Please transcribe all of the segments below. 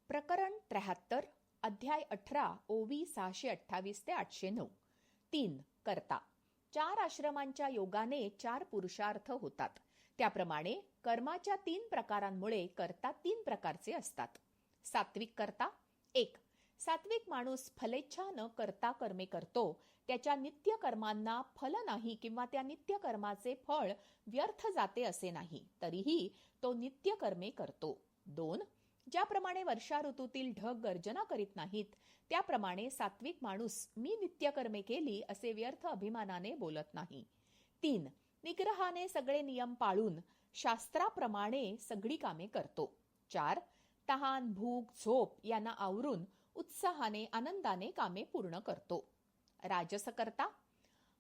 प्रकरण 73, अध्याय 18, ओवी 628 ते 809. 3. कर्ता. 4 आश्रमांच्या योगाने 4 पुरुषार्थ होतात. त्याप्रमाणे कर्माच्या 3 प्रकारांमुळे कर्ता 3 प्रकारचे असतात. सात्विक कर्ता. 1. सात्विक माणूस फलेच्छा न करता कर्मे करतो. त्याच्या नित्य कर्मांना फल नाही किंवा त्या नित्य कर्माचे फळ व्यर्थ जाते असे नाही, तरीही तो नित्य कर्मे करतो. 2. ज्याप्रमाणे वर्षा ऋतूतील ढग गर्जना करीत नाहीत, त्याप्रमाणे सात्विक माणूस मी नित्यकर्मे केली असे व्यर्थ अभिमानाने बोलत नाही. 3. निग्रहाने सगळे नियम पाळून शास्त्राप्रमाणे सगळी कामे करतो. 4. तहान, भूक, झोप यांना आवरून उत्साहाने आनंदाने कामे पूर्ण करतो. राजसकर्ता.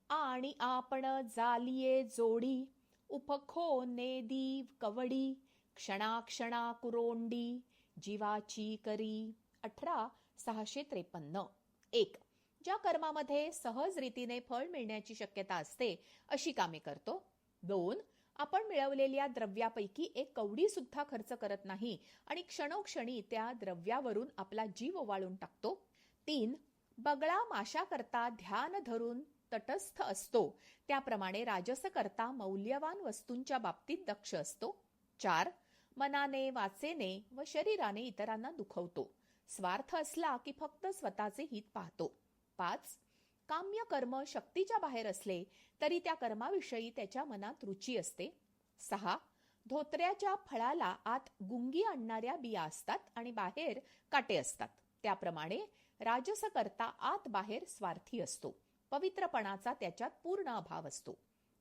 आणि आपण जालिये जोडी, उपखो नेदी कवडी, क्षणाक्षणा कुरोंडी, जीवाची करी. 18,653. 1. ज्या कर्मामध्ये सहज रीतीने फळ मिळण्याची शक्यता असते अशी कामे करतो. 2. आपण मिळवलेल्या द्रव्यापैकी एक कवडी सुद्धा खर्च करत नाही आणि क्षणोक्षणी त्या द्रव्यावरून आपला जीव ओवाळून टाकतो. 3. बगळा माशा करता ध्यान धरून तटस्थ असतो, त्याप्रमाणे राजसकर्ता मौल्यवान वस्तूंच्या बाबतीत दक्ष असतो. 4. मनाने, वाचेने व शरीराने इतरांना दुखवतो. स्वार्थ असला की फक्त स्वतःचे हित पाहतो. 5. काम्य कर्म शक्तीच्या बाहेर असले तरी त्या कर्माविषयी त्याच्या मनात रुची असते. 6. धोत्र्याच्या फळाला आत गुंगी आणणाऱ्या बिया असतात आणि बाहेर काटे असतात. त्याप्रमाणे राजसकर्ता आत बाहेर स्वार्थी असतो. पवित्रपणाचा त्याच्यात पूर्ण अभाव असतो.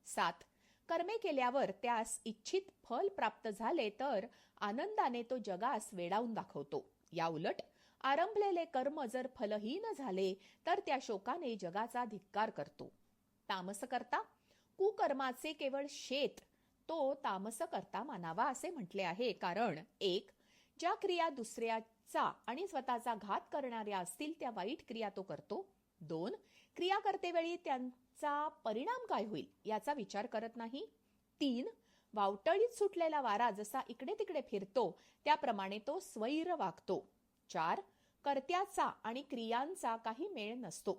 7. कर्मे केल्यावर त्यास इच्छित फल प्राप्त झाले तर आनंदाने तो जगास वेडावून दाखवतो. या उलट आरंभलेले कर्म जर फलहीन झाले तर त्या शोकाने जगाचा धिक्कार करतो. तामसकर्ता. कुकर्माचे केवळ शेत तो तामसकर्ता मानावा असे म्हटले आहे, कारण 1. ज्या क्रिया दुसऱ्याचा आणि स्वतःचा घात करणाऱ्या असतील त्या वाईट क्रिया तो करतो. 2. क्रिया करतेवेळी त्यांचा परिणाम काय होईल याचा विचार करत नाही. 3. वावटळीत सुटलेला वारा जसा इकडे तिकडे फिरतो त्याप्रमाणे तो स्वैर वागतो. 4. कर्त्याचा आणि क्रियांचा काही मेळ नसतो.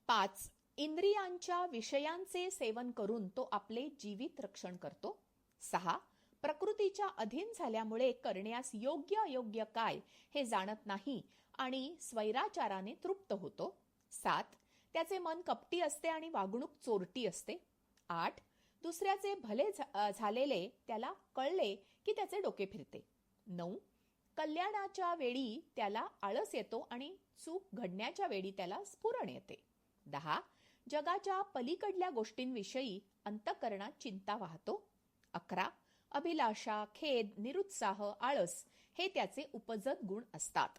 5. इंद्रियांच्या विषयांचे सेवन करून तो आपले जीवित रक्षण करतो. 6. प्रकृतीच्या अधीन झाल्यामुळे करण्यास योग्य अयोग्य काय हे जाणत नाही आणि स्वैराचाराने तृप्त होतो. 7. त्याचे मन कपटी असते आणि वागणूक चोरटी असते. 8. दुसऱ्याचे भले झालेले त्याला कळले की त्याचे डोके फिरते. 9. कल्याणाच्या वेळी त्याला आळस येतो आणि चूक घडण्याच्या वेळी त्याला स्फुरण येते. 10. जगाच्या पलीकडल्या गोष्टींविषयी अंतःकरणात चिंता वाहतो. 11. अभिलाषा, खेद, निरुत्साह, आळस हे त्याचे उपजत गुण असतात.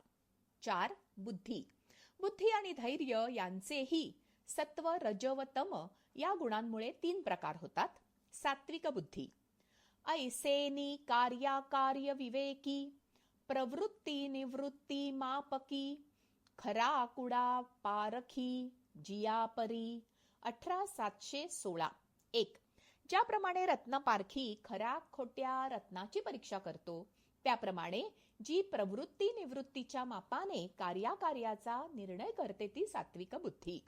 4. बुद्धी. बुद्धी आणि धैर्य यांचेही सत्व, रज व तम या गुणांमुळे 3 प्रकार होतात. सात्विक बुद्धी. ऐसेनी कार्याकार्य विवेकी, प्रवृत्ती निवृत्ती मापकी, खरा कुडा पारखी, जियापरी. 18,716. 1. ज्याप्रमाणे रत्नपारखी खऱ्या खोट्या रत्नाची परीक्षा करतो, त्याप्रमाणे जी प्रवृत्ती निवृत्तीच्या मापाने कार्याकार्याचा निर्णय करते ती सात्विक बुद्धी.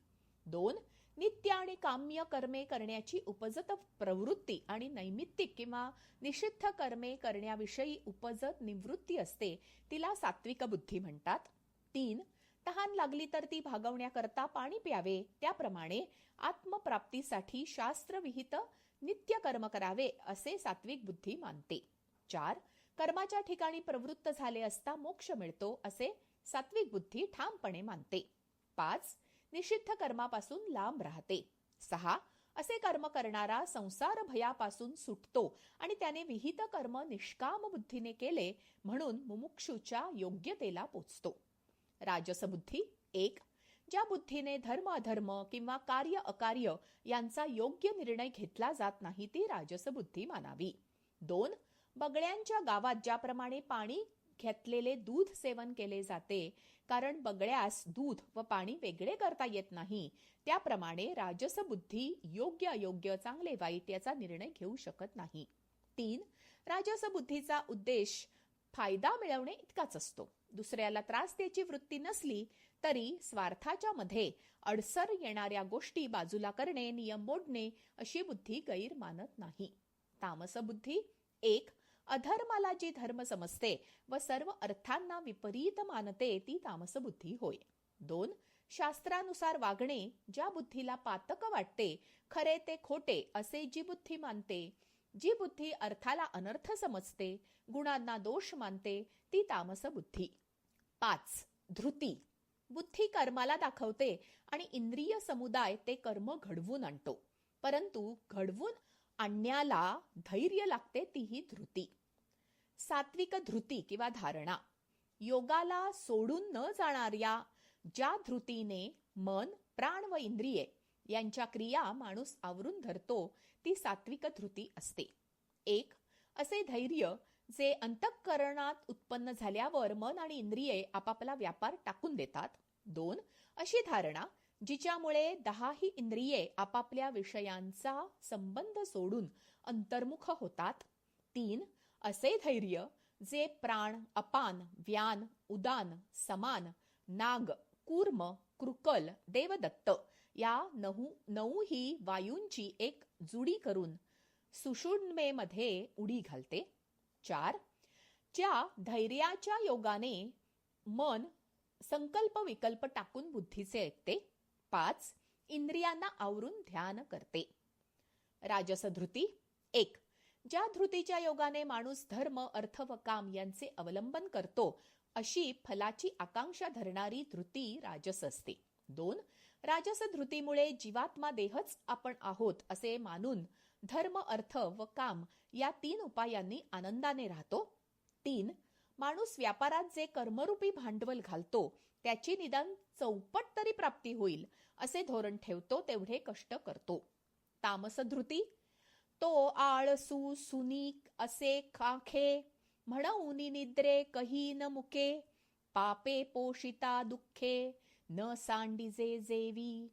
2. नित्य आणि काम्य कर्मे करण्याची उपजत प्रवृत्ती आणि नैमित्तिक किंवा निषिद्ध कर्मे करण्याविषयी उपजत निवृत्ती असते, तिला सात्विक बुद्धी म्हणतात. 3. तहान लागली तर ती भागवण्याकरता पाणी प्यावे, त्याप्रमाणे आत्मप्राप्तीसाठी शास्त्रविहित नित्य कर्म करावे असे सात्विक बुद्धी मानते. 4. कर्माच्या ठिकाणी प्रवृत्त झाले असता मोक्ष मिळतो असे सात्विक बुद्धी ठामपणे मानते. 5. निषिद्ध कर्मापासून लांब राहते. 6. असे कर्म करणारा संसार भयापासून सुटतो आणि त्याने विहित कर्म निष्काम बुद्धीने केले म्हणून मुमुक्षूच्या योग्यतेला पोचतो. राजसबुद्धी. 1. ज्या बुद्धीने धर्म अधर्म किंवा कार्य अकार्य यांचा योग्य निर्णय घेतला जात नाही ती राजसबुद्धी मानावी. 2. बगळ्यांच्या गावात ज्याप्रमाणे पाणी घेतलेले दूध सेवन केले जाते, कारण बगळ्यास दूध व पाणी वेगळे करता येत नाही, त्याप्रमाणे राजसबुद्धी योग्य अयोग्य, चांगले वाईट याचा निर्णय घेऊ शकत नाही. 3. राजसबुद्धीचा उद्देश फायदा मिळवणे इतकाच असतो. दुसऱ्याला त्रास द्यायची वृत्ती नसली तरी स्वार्थाच्या मध्ये अडसर येणाऱ्या गोष्टी बाजूला करणे, नियम मोडणे अशी बुद्धी गैर मानत नाही. तामस बुद्धी 1. अधर्माला जी धर्म समजते व सर्व अर्थांना विपरीत मानते ती तामस बुद्धी होय. 2. शास्त्रानुसार वागणे ज्या बुद्धीला पातक वाटते, खरे ते खोटे असे जी बुद्धी मानते, जी बुद्धी अर्थाला अनर्थ समजते, गुणांना दोष मानते ती तामस बुद्धी. 5. धृती. बुद्धी कर्माला दाखवते आणि इंद्रिय समुदाय ते कर्म घडवून आणतो, परंतु घडवून आणण्याला धैर्य लागते, तीही धृती. सात्विक धृती किंवा धारणा. योगाला सोडून न जाणाऱ्या ज्या धृतीने मन, प्राण व इंद्रिये यांच्या क्रिया माणूस आवरून धरतो ती सात्विक धृती असते. 1. असे धैर्य जे अंतःकरणात उत्पन्न झाल्यावर मन आणि इंद्रिये आपापला व्यापार टाकून देतात. 2. अशी धारणा जिच्यामुळे 10 इंद्रिये आपापल्या विषयांचा संबंध सोडून अंतर्मुख होतात. 3. असे धैर्य जे प्राण, अपान, व्यान, उदान, समान, नाग, कूर्म, कृकल, देवदत्त या 9ही वायूंची एक जुडी करून सुषुम्नेमध्ये उडी घालते. 4. ज्या धैर्याच्या योगाने मन संकल्प विकल्प टाकून बुद्धीचे ऐकते. 5. इंद्रियांना आवरून ध्यान करते. राजस धृती. 1. ज्या धृतीच्या योगाने माणूस धर्म, अर्थ व काम यांचे अवलंबन करतो अशी फलाची आकांक्षा धरणारी धृती राजस असते. 2. राजस धृतीमुळे जीवात्मा देहच आपण आहोत असे मानून धर्म, अर्थ व काम या 3 उपायांनी आनंदाने राहतो. 3. माणूस व्यापारात जे कर्मरूपी भांडवल घालतो त्याची निदान चौपट तरी प्राप्ती होईल असे धोरण ठेवतो, तेवढे कष्ट करतो. तामस धृती. तो आळसू सुनीक असे खाखे, म्हणून निद्रे कही न मुके, पापे पोषिता दुःखे न सांडिजे जेवी.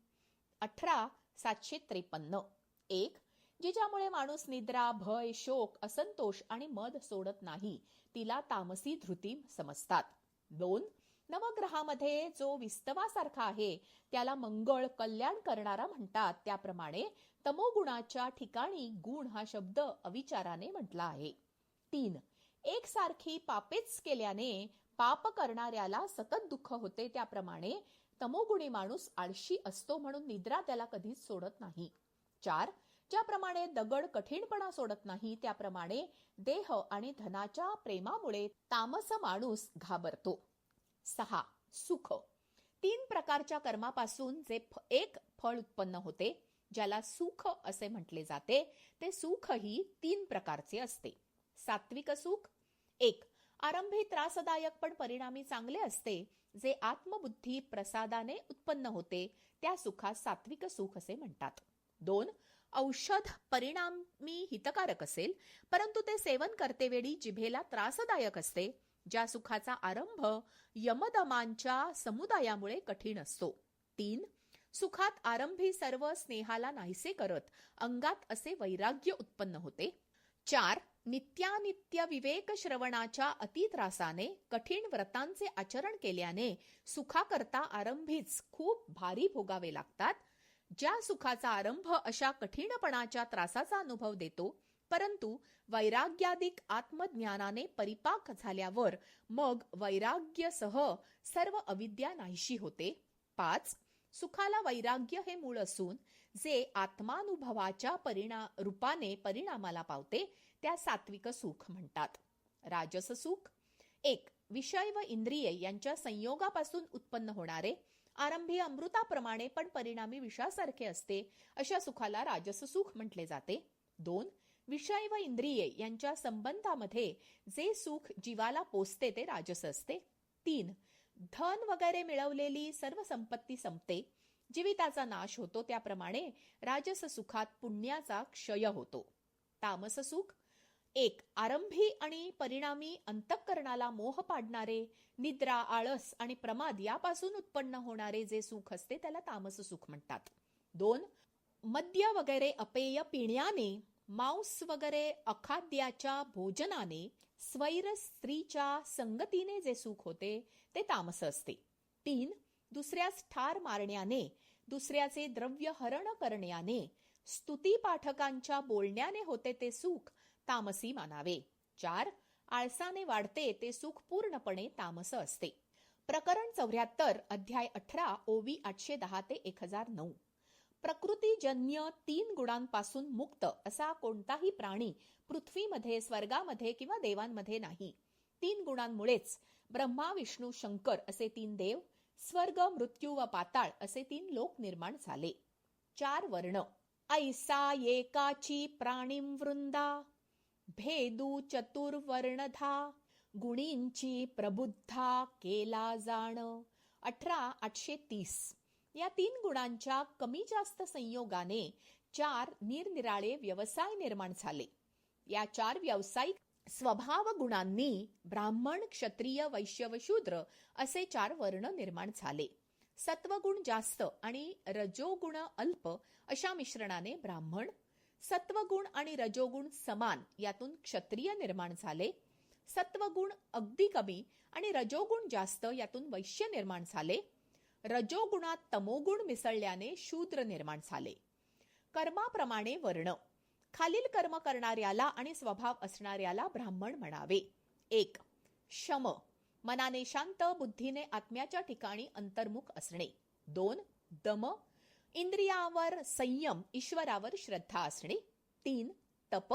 18,753. 1. जिच्यामुळे माणूस निद्रा, भय, शोक, असंतोष आणि मद सोडत नाही तिला तामसी धृती समजतात. 2. नवग्रहामध्ये जो विस्तवासारखा आहे त्याला मंगळ, कल्याण करणारा म्हणतात, त्याप्रमाणे तमोगुणाच्या ठिकाणी गुण हा शब्द अविचाराने म्हटला आहे. 3. एकसारखी पापेच केल्याने पाप करणाऱ्याला सतत दुःख होते, त्याप्रमाणे तमोगुणी माणूस आळशी असतो म्हणून निद्रा त्याला कधीच सोडत नाही. 4. ज्याप्रमाणे दगड कठीणपणा सोडत नाही त्याप्रमाणे देह आणि धनाच्या प्रेमामुळे तामस माणूस घाबरतो. 6. सुख. 3 प्रकारच्या कर्मापासून जे एक फळ उत्पन्न होते ज्याला सुख असे म्हटले जाते ते सुखही 3 प्रकारचे असते. सात्विक सुख. 1. आरंभी त्रासदायक पण परिणामी चांगले असते, जे आत्मबुद्धी प्रसादाने उत्पन्न होते त्या सुखास सात्विक सुख असे म्हणतात. 2. औषध परिणामी हितकारक असेल परंतु ते सेवन करतेवेळी जिभेला त्रासदायक असते, ज्या सुखाचा आरंभ यमदमांच्या समुदायामुळे कठीण असतो. 3. सुखात आरंभी सर्व स्नेहाला नाहीसे करत अंगात असे वैराग्य उत्पन्न होते. 4. नित्यानित्य विवेक श्रवणाच्या अतित्रासाने कठीण व्रतांचे आचरण केल्याने सुखाकरता आरंभीच खूप भारी भोगावे लागतात. ज्या सुखाचा आरंभ अशा कठीणपणाच्या त्रासाचा अनुभव देतो, परंतु वैराग्याधिक आत्मज्ञानाने परिपाक झाल्यावर मग वैराग्यसह सर्व अविद्या नाहीशी होते. 5. सुखाला वैराग्य हे मूळ असून जे आत्मानुभवाच्या रूपाने परिणामाला पावते त्या सात्विक सुख म्हणतात. राजस सुख. 1. विषय व इंद्रिये यांच्या संयोगापासून उत्पन्न होणारे, आरंभी अमृताप्रमाणे पण परिणामी विषासारखे असते अशा सुखाला राजस सुख म्हटले जाते. 2. विषय व इंद्रिये यांच्या संबंधामध्ये जे सुख जीवाला पोचते ते राजस असते. 3. धन वगैरे मिळवलेली सर्व संपत्ती संपते, जीविताचा नाश होतो, त्याप्रमाणे राजस सुखात पुण्याचा क्षय होतो. तामस सुख. 1. आरंभी आणि परिणामी अंतःकरणाला मोह पाडणारे, निद्रा, आळस आणि प्रमाद यापासून उत्पन्न होणारे जे सुख असते त्याला तामस सुख म्हणतात. 2. मद्य वगैरे अपेय पिण्याने, मांस वगैरे अखाद्याच्या भोजनाने, स्वैर स्त्रीच्या संगतीने जे सुख होते ते तामस असते. 3. दुसऱ्यास ठार मारण्याने, दुसऱ्याचे द्रव्य हरण करण्याने, स्तुती पाठकांच्या बोलण्याने होते ते सुख तामसी मानावे. 4. आळसाने वाढते ते सुख पूर्णपणे तामस असते. प्रकरण 74, अध्याय 18, ओवी 810 ते 1009. प्रकृतीजन्य 3 गुणांपासून मुक्त असा कोणताही प्राणी पृथ्वीमध्ये, स्वर्गामध्ये किंवा देवांमध्ये नाही. 3 गुणांमुळेच ब्रह्मा, विष्णू, शंकर असे 3 देव, स्वर्ग, मृत्यू व पाताळ असे 3 लोक निर्माण झाले. 4 वर्ण. ऐसा एकाची प्राणीं वृंदा, भेदू चतुर्वर्णधा, गुणींची प्रबुद्धा केला जाण. 18,830. या 3 गुणांच्या कमी जास्त संयोगाने 4 निरनिराळे व्यवसाय निर्माण झाले. या 4 व्यावसायिक स्वभाव गुणांनी ब्राह्मण, क्षत्रिय, वैश्य व शूद्र असे 4 वर्ण निर्माण झाले. सत्वगुण जास्त आणि रजोगुण अल्प अशा मिश्रणाने ब्राह्मण, सत्वगुण आणि रजोगुण समान यातून क्षत्रिय निर्माण झाले. सत्वगुण अगदी कमी आणि रजोगुण जास्त यातून वैश्य निर्माण झाले. रजोगुणात तमोगुण मिसळल्याने शूद्र निर्माण झाले. कर्माप्रमाणे वर्ण. खालील कर्म करणाऱ्याला आणि स्वभाव असणाऱ्याला ब्राह्मण म्हणावे. 1. शम, मनाने शांत, बुद्धीने आत्म्याच्या ठिकाणी अंतर्मुख असणे. 2. दम, इंद्रियावर संयम, ईश्वरावर श्रद्धा असणे. 3. तप,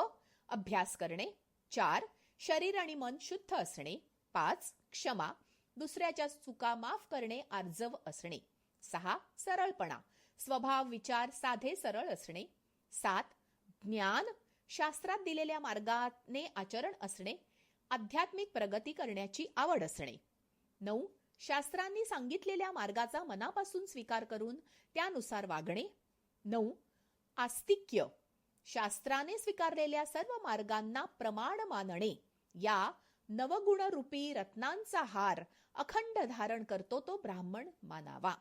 अभ्यास करणे. 4. शरीर आणि मन शुद्ध असणे. 5. क्षमा, दुसऱ्याच्या चुका माफ करणे, आर्जव असणे. 6. सरळपणा, स्वभाव विचार साधे सरळ असणे. 7. ज्ञान, शास्त्रात दिलेल्या मार्गाने आचरण असणे, आध्यात्मिक प्रगती करण्याची आवड असणे. 9. शास्त्रांनी सांगितलेल्या मार्गाचा मनापासून स्वीकार करून त्यानुसार वागणे. 9. आस्तिक्य, शास्त्राने स्वीकारलेल्या सर्व मार्गांना प्रमाण मानणे. या नवगुणरूपी रत्नांचा हार अखंड धारण करतो तो ब्राह्मण मानावा.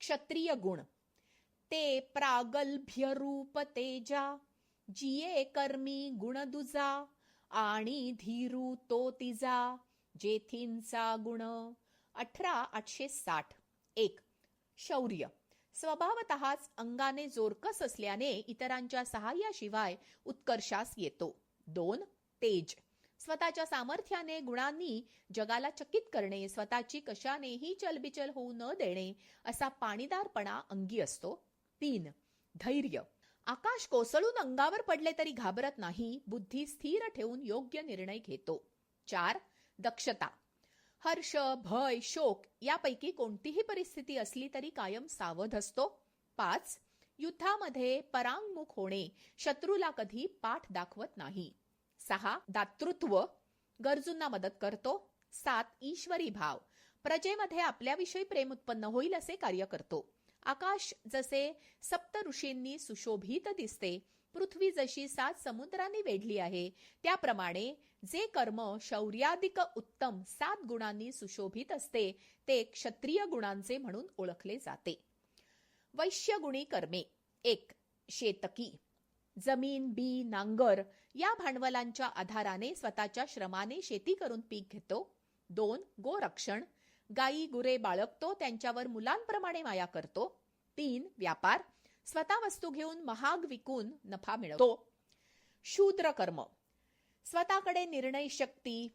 क्षत्रिय गुण. ते प्रागल्भ्य रूप तेजा, जिये कर्मी गुण दुजा, आणि धीरू तो तिजा, जेथींचा गुण. 18,860. 1. शौर्य, स्वभावतःच अंगाने जोरकस असल्याने इतरांच्या सहाय्याशिवाय उत्कर्षास येतो. 2. तेज, स्वतःच्या सामर्थ्याने गुणांनी जगाला चकित करणे, स्वतःची कशानेही चलबिचल होऊ न देणे असा पाणीदारपणा अंगी असतो. 3. धैर्य, आकाश कोसळून अंगावर पडले तरी घाबरत नाही, बुद्धी स्थिर ठेवून योग्य निर्णय घेतो. 4. दक्षता, हर्ष, भय, शोक यापैकी कोणतीही परिस्थिती असली तरी कायम सावध असतो. 5. युद्धामध्ये परांगमुख होणे, शत्रूला कधी पाठ दाखवत नाही. 6. दातृत्व, गरजूंना मदत करतो. 7. ईश्वरी भाव, प्रजेमध्ये आपल्याविषयी प्रेम उत्पन्न होईल असे कार्य करतो. आकाश जसे सप्त ऋषींनी सुशोभित दिसते, पृथ्वी जशी 7 समुद्रांनी वेढली आहे, त्याप्रमाणे जे कर्म शौर्याधिक उत्तम 7 गुणांनी सुशोभित असते ते क्षत्रिय गुणांचे म्हणून ओळखले जाते. वैश्यगुणी कर्मे. 1. शेतकी, जमीन, बी, नांगर या भांडवलांच्या आधाराने स्वतःच्या श्रमाने शेती करून पीक घेतो. 2. गोरक्षण, गायी गुरे बाळगतो, त्यांच्यावर मुलांप्रमाणे माया करतो. 3. व्यापार, स्वतः वस्तू घेऊन महाग विकून नफा मिळवतो. शूद्र कर्म, स्वतःकडे निर्णय शक्ती,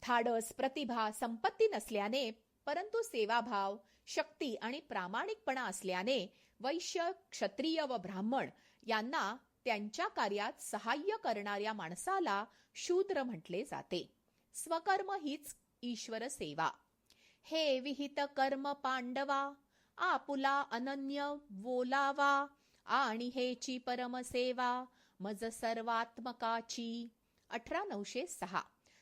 धाडस, प्रतिभा, संपत्ती नसल्याने परंतु सेवाभाव, शक्ती आणि प्रामाणिकपणा असल्याने वैश्य, क्षत्रिय व ब्राह्मण यांना त्यांच्या कार्यात सहाय्य करणाऱ्या माणसाला शूद्र म्हटले जाते. स्वकर्म हीच ईश्वर सेवा. हे विहित कर्म पांडवा, आपुला अनन्य बोलावा, आणि हेची परमसेवा मज सर्वात्मकाची. 18,906.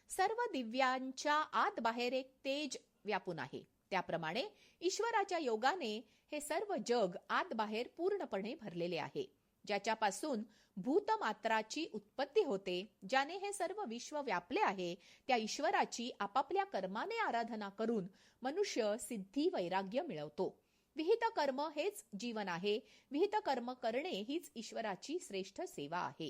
सर्व दिव्यांच्या आत बाहेर एक तेज व्यापून आहे, त्याप्रमाणे ईश्वराच्या योगाने हे सर्व जग आत बाहेर पूर्णपणे भरलेले आहे. ज्याच्यापासून भूतमात्राची उत्पत्ती होते, ज्याने हे सर्व विश्व व्यापले आहे, त्या ईश्वराची आपापल्या कर्माने आराधना करून मनुष्य सिद्धी वैराग्य मिळवतो. विहित कर्म हेच जीवन आहे. विहित कर्म करणे हीच ईश्वराची श्रेष्ठ सेवा आहे.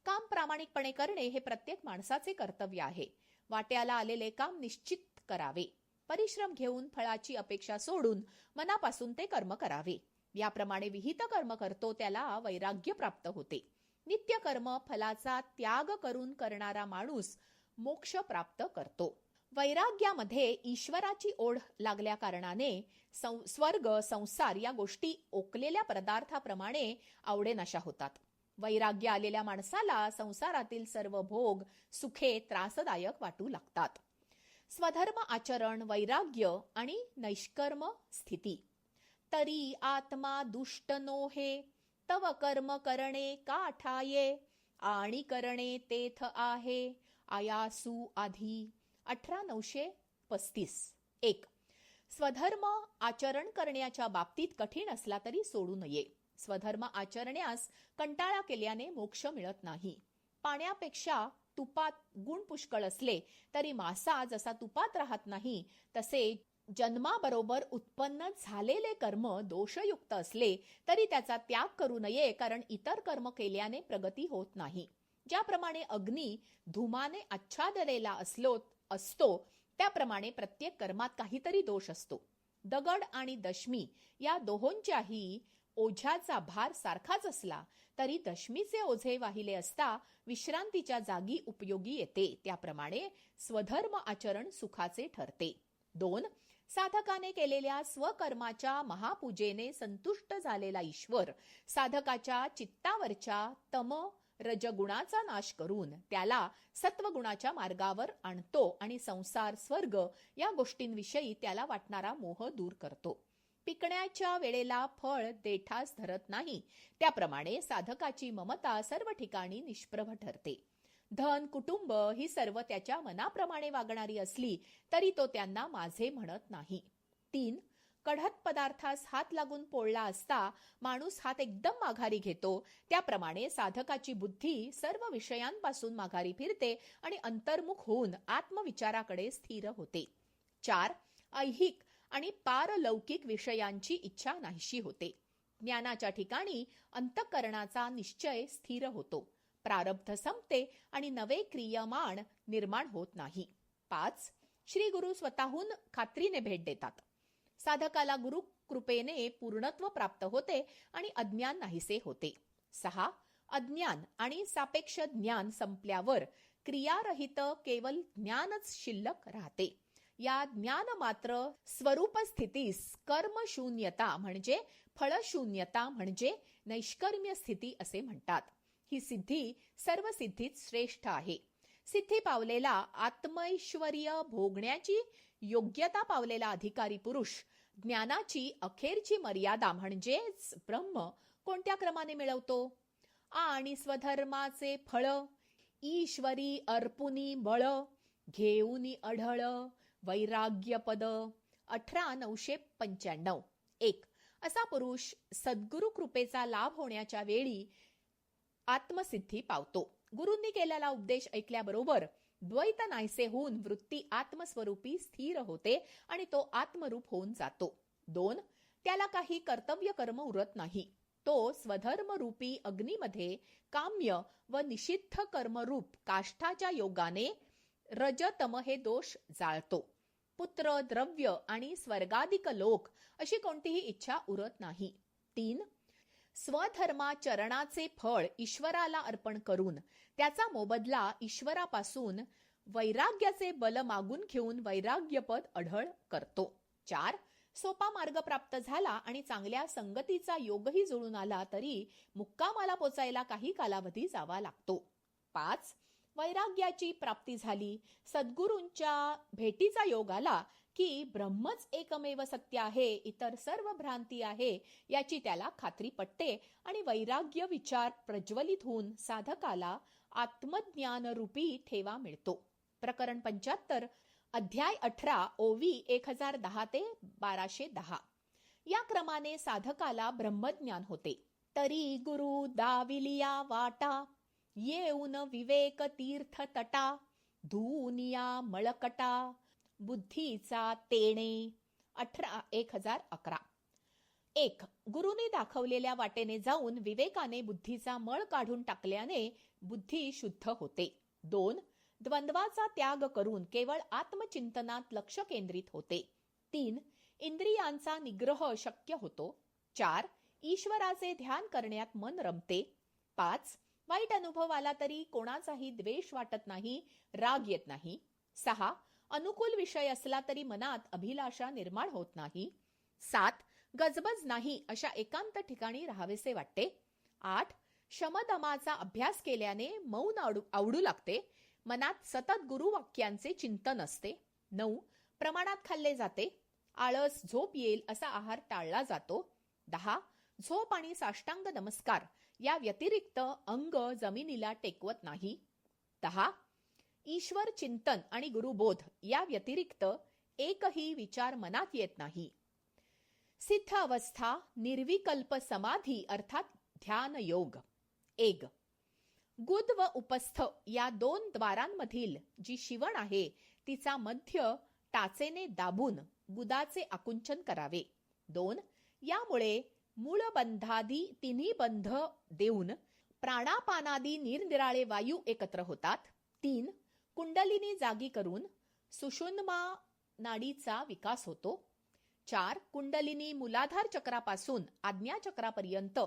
काम प्रामाणिकपणे करणे हे प्रत्येक माणसाचे कर्तव्य आहे. वाट्याला आलेले काम निश्चित करावे. परिश्रम घेऊन फळाची अपेक्षा सोडून मनापासून ते कर्म करावे. याप्रमाणे विहित कर्म करतो त्याला वैराग्य प्राप्त होते. नित्य कर्म फलाचा त्याग करून करणारा माणूस मोक्ष प्राप्त करतो. वैराग्यामध्ये ईश्वराची ओढ लागल्या कारणाने स्वर्ग संसार या गोष्टी ओकलेल्या पदार्थाप्रमाणे आवडेनाशा होतात. वैराग्य आलेल्या माणसाला संसारातील सर्व भोग सुखे त्रासदायक वाटू लागतात. स्वधर्म आचरण, वैराग्य आणि नैष्कर्म स्थिती. तरी आत्मा दुष्ट नोहे, तव कर्म करणे का ठाये, आणि करणे तेथ आहे आयासू आधी. 1835. 1. स्वधर्म आचरण करण्याच्या बाबतीत कठीण असला तरी सोडू नये. स्वधर्म आचरण्यास कंटाळा केल्याने मोक्ष मिळत नाही. पाण्यापेक्षा तुपात गुण पुष्कळ असले तरी मासा जसा तुपात राहत नाही, तसे जन्माबरोबर उत्पन्न झालेले कर्म दोषयुक्त असले तरी त्याचा त्याग करू नये, कारण इतर कर्म केल्याने प्रगती होत नाही. ज्याप्रमाणे अग्नी धुमाने आच्छादलेला असतो त्याप्रमाणे प्रत्येक कर्मात काहीतरी दोष असतो. दगड आणि दशमी या दोहोंच्याही ओझ्याचा भार सारखाच असला तरी दशमीचे ओझे वाहिले असता विश्रांतीच्या जागी उपयोगी येते. त्याप्रमाणे स्वधर्म आचरण सुखाचे ठरते. 2. साधकाने केलेल्या स्वकर्माच्या महापूजेने संतुष्ट झालेला ईश्वर साधकाच्या चित्तावरच्या तम रजगुणाचा नाश करून त्याला सत्वगुणाच्या मार्गावर आणतो आणि संसार, स्वर्ग या गोष्टींविषयी त्याला वाटणारा मोह दूर करतो. पिकण्याच्या वेळेला फळ देठास धरत नाही, त्याप्रमाणे साधकाची ममता सर्व ठिकाणी निष्प्रभ ठरते. धन, कुटुंब ही सर्व त्याच्या मनाप्रमाणे वागणारी असली तरी तो त्यांना माझे म्हणत नाही. 3. कढत पदार्थास हात लागून पोळला असता माणूस हात एकदम माघारी घेतो, त्याप्रमाणे साधकाची बुद्धी सर्व विषयांपासून माघारी फिरते आणि अंतर्मुख होऊन आत्मविचाराकडे स्थिर होते. 4. ऐहिक आणि पारलौकिक विषयांची इच्छा नाहीशी होते. ज्ञानाच्या ठिकाणी अंतःकरणाचा निश्चय स्थिर होतो. प्रारब्ध संपते आणि नवे क्रियमाण निर्माण होत नाही. 5. श्री गुरु स्वतःहून खात्रीने भेट देतात. साधकाला गुरु कृपेने पूर्णत्व प्राप्त होते आणि अज्ञान नाहीसे होते. 6. अज्ञान आणि सापेक्ष ज्ञान संपल्यावर क्रियारहित केवल ज्ञानच शिल्लक राहते. या ज्ञान मात्र स्वरूप स्थितीस कर्मशून्यता म्हणजे फळशून्यता म्हणजे नैष्कर्म्य स्थिती असे म्हणतात. ही सिद्धी सर्व सिद्धीत श्रेष्ठ आहे. सिद्धी पावलेला, आत्मैश्वर्य भोगण्याची योग्यता पावलेला अधिकारी पुरुष ज्ञानाची अखेरची मर्यादा म्हणजेच ब्रह्म कोणत्या क्रमाने मिळवतो? आणि स्वधर्माचे फळ ईश्वरी अर्पुनी बळ, घेऊनी अढळ वैराग्यपद. 1895. 1. असा पुरुष सद्गुरु कृपेचा लाभ होण्याच्या वेळी आत्मसिद्धी पावतो. गुरूंनी केलेला उपदेश ऐकल्याबरोबर द्वैत नाहीसे होऊन वृत्ती आत्मस्वरूपी स्थिर होते आणि तो आत्मरूप होऊन जातो. 2. त्याला काही कर्तव्य कर्म उरत नाही. तो स्वधर्मरूपी अग्नीमध्ये काम्य व निषिद्ध कर्मरूप काष्ठाच्या योगाने रजतम हे दोष जाळतो. पुत्र, द्रव्य आणि स्वर्गादिक लोक अशी कोणतीही इच्छा उरत नाही. 3. स्वधर्माचरणाचे फळ ईश्वराला अर्पण करून त्याचा मोबदला ईश्वरापासून वैराग्याचे बल मागून घेऊन वैराग्यपद अढळ करतो. 4. सोपा मार्ग प्राप्त झाला आणि चांगल्या संगतीचा योगही जुळून आला तरी मुक्कामाला पोचायला काही कालावधी जावा लागतो. 5. वैराग्याची प्राप्ती झाली, सद्गुरूंच्या भेटीचा योग आला की ब्रह्मच एकमेव सत्य आहे, इतर सर्व भ्रांती आहे याची त्याला खात्री पटते आणि वैराग्य विचार प्रज्वलित होऊन साधकाला आत्मज्ञान रूपी ठेवा मिळतो. प्रकरण 75, अध्याय 18, ओवी 1010 ते 1210. या क्रमाने साधकाला ब्रह्मज्ञान होते. तरी गुरु दाविलिया वाटा, येऊन विवेक तीर्थ तटा, धुनिया मळकटा बुद्धीचा तेणे. 1011. 1. गुरुने दाखवलेल्या वाटेने जाऊन विवेकाने बुद्धीचा मळ काढून टाकल्याने बुद्धी शुद्ध होते. 2. द्वंद्वाचा त्याग करून केवळ आत्मचिंतनात लक्ष केंद्रित होते. 3. इंद्रियांचा निग्रह शक्य होतो. 4. ईश्वराचे ध्यान करण्यात मन रमते. 5. वाईट अनुभव आला तरी कोणाचाही द्वेष वाटत नाही, राग येत नाही. 6. अनुकूल विषय असला तरी मनात अभिलाषा निर्माण होत नाही. 7. गजबज नाही अशा एकांत ठिकाणी राहावेसे वाटते. 8. शमदमाचा अभ्यास केल्याने मौन आवडू लागते. मनात सतत गुरुवाक्यांचे चिंतन असते. 9. प्रमाणात खाल्ले जाते. आळस, झोप येईल असा आहार टाळला जातो. 10. झोप आणि साष्टांग नमस्कार या व्यतिरिक्त अंग जमिनीला टेकवत नाही. 10. ईश्वर चिंतन आणि गुरुबोध या व्यतिरिक्त एकही विचार मनात येत नाही. सिद्ध अवस्था निर्विकल्प समाधी अर्थात ध्यान योग. 1. गुद व उपस्थ या 2 द्वारांमधील जी शिवण आहे तिचा मध्य टाचेने दाबून गुदाचे आकुंचन करावे. 2. यामुळे मूळबंधादी तिन्ही बंध देऊन प्राणापानादी निरनिराळे वायू एकत्र होतात. 3. कुंडलिनी जागी करून सुषुम्ना नाडीचा विकास होतो. 4. कुंडलिनी मूलाधार चक्रापासून आज्ञा चक्रापर्यंत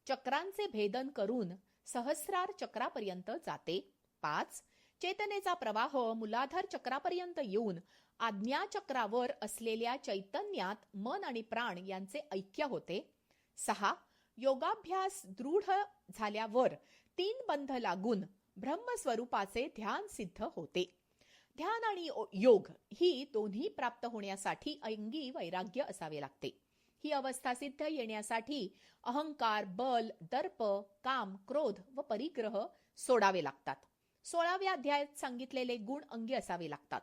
चक्रांचे भेदन करून सहस्रार चक्रापर्यंत जाते. 5. चेतनेचा प्रवाह मूलाधार चक्रापर्यंत येऊन आज्ञा चक्रावर असलेल्या चैतन्यात मन आणि प्राण यांचे ऐक्य होते. 6. योगाभ्यास दृढ झाल्यावर 3 बंध लागून ब्रह्मस्वरूपाचे ध्यान सिद्ध होते. ध्यान आणि योग ही दोन्ही प्राप्त होण्यासाठी अंगी वैराग्य असावे लागते. ही अवस्था सिद्ध येण्यासाठी अहंकार, बल, दर्प, काम, क्रोध व परिग्रह सोडावे लागतात. 16व्या अध्यायात सांगितलेले गुण अंगी असावे लागतात.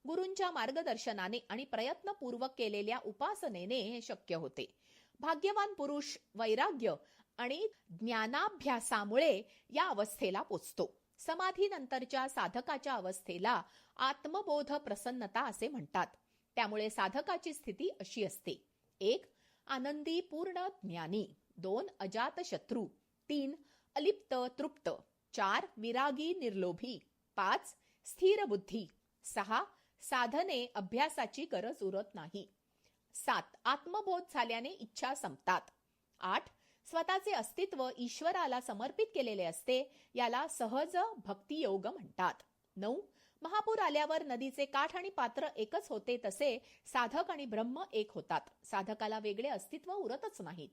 गुरूंच्या मार्गदर्शनाने आणि प्रयत्नपूर्वक केलेल्या उपासनेने हे शक्य होते. भाग्यवान पुरुष वैराग्य आणि ज्ञानाभ्यासामुळे या अवस्थेला पोचतो. समाधी नंतरच्या साधकाच्या अवस्थेला आत्मबोध प्रसन्नता असे म्हणतात. त्यामुळे साधकाची स्थिती अशी असते: 1. आनंदी पूर्ण ज्ञानी. 2. अजात शत्रू. 3. अलिप्त तृप्त. 4. विरागी निर्लोभी. 5. स्थिर बुद्धी. 6. साधने अभ्यासाची गरज उरत नाही. 7. आत्मबोध झाल्याने इच्छा संपतात. 8. स्वतःचे अस्तित्व ईश्वराला समर्पित केलेले असते. याला सहज भक्ती योग म्हणतात. 9. महापूर आल्यावर नदीचे काठ आणि पात्र एकच होते तसे साधक आणि ब्रह्म एक होतात. साधकाला वेगळे अस्तित्व उरतच नाही.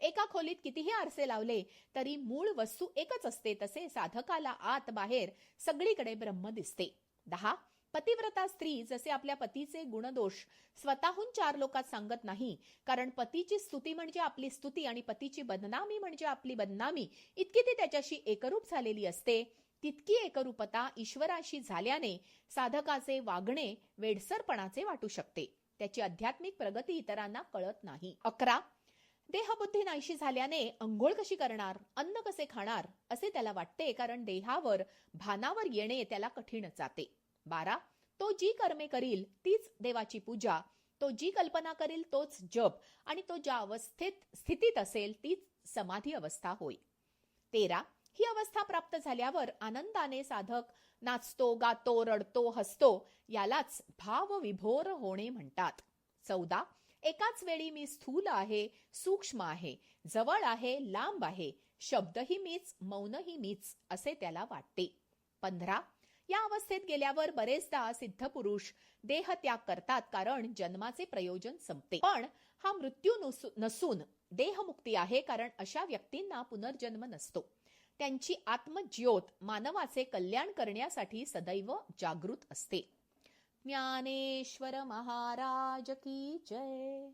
एका खोलीत कितीही आरसे लावले तरी मूळ वस्तू एकच असते तसे साधकाला आत बाहेर सगळीकडे ब्रह्म दिसते. 10. पतिव्रता स्त्री जसे आपल्या पतीचे गुणदोष स्वतःहून 4 लोकात सांगत नाही, कारण पतीची स्तुती म्हणजे आपली स्तुती आणि पतीची बदनामी म्हणजे आपली बदनामी इतकी ती त्याच्याशी एकरूप झालेली असते. तितकी एकरूपता ईश्वराशी झाल्याने साधकाचे वागणे वेडसरपणाचे वाटू शकते. त्याची आध्यात्मिक प्रगती इतरांना कळत नाही. 11. देहबुद्धी नाहीशी झाल्याने अंघोळ कशी करणार, अन्न कसे खाणार असे त्याला वाटते, कारण देहावर भानावर येणे त्याला कठीण जाते. 12. तो जी कर्मे करील तीच देवाची पूजा, तो जी कल्पना करील तोच जप आणि तो ज्या अवस्थेत स्थितीत असेल तीच समाधी अवस्था होय. 13. ही अवस्था प्राप्त झाल्यावर आनंदाने साधक नाचतो, गातो, रडतो, हसतो, यालाच भावविभोर होणे म्हणतात. 14. एकाच वेळी मी स्थूल आहे, सूक्ष्म आहे, जवळ आहे, लांब आहे, शब्दही मीच, मौनही मीच असे त्याला वाटते. 15. या अवस्थेत गेल्यावर बरेचदा सिद्ध पुरुष देहत्याग करतात, कारण जन्माचे प्रयोजन संपते. पण हा मृत्यू नसून देहमुक्ती आहे, कारण अशा व्यक्तींना पुनर्जन्म नसतो. त्यांची आत्मज्योत मानवाचे कल्याण करण्यासाठी सदैव जागृत असते. ज्ञानेश्वर महाराज की जय.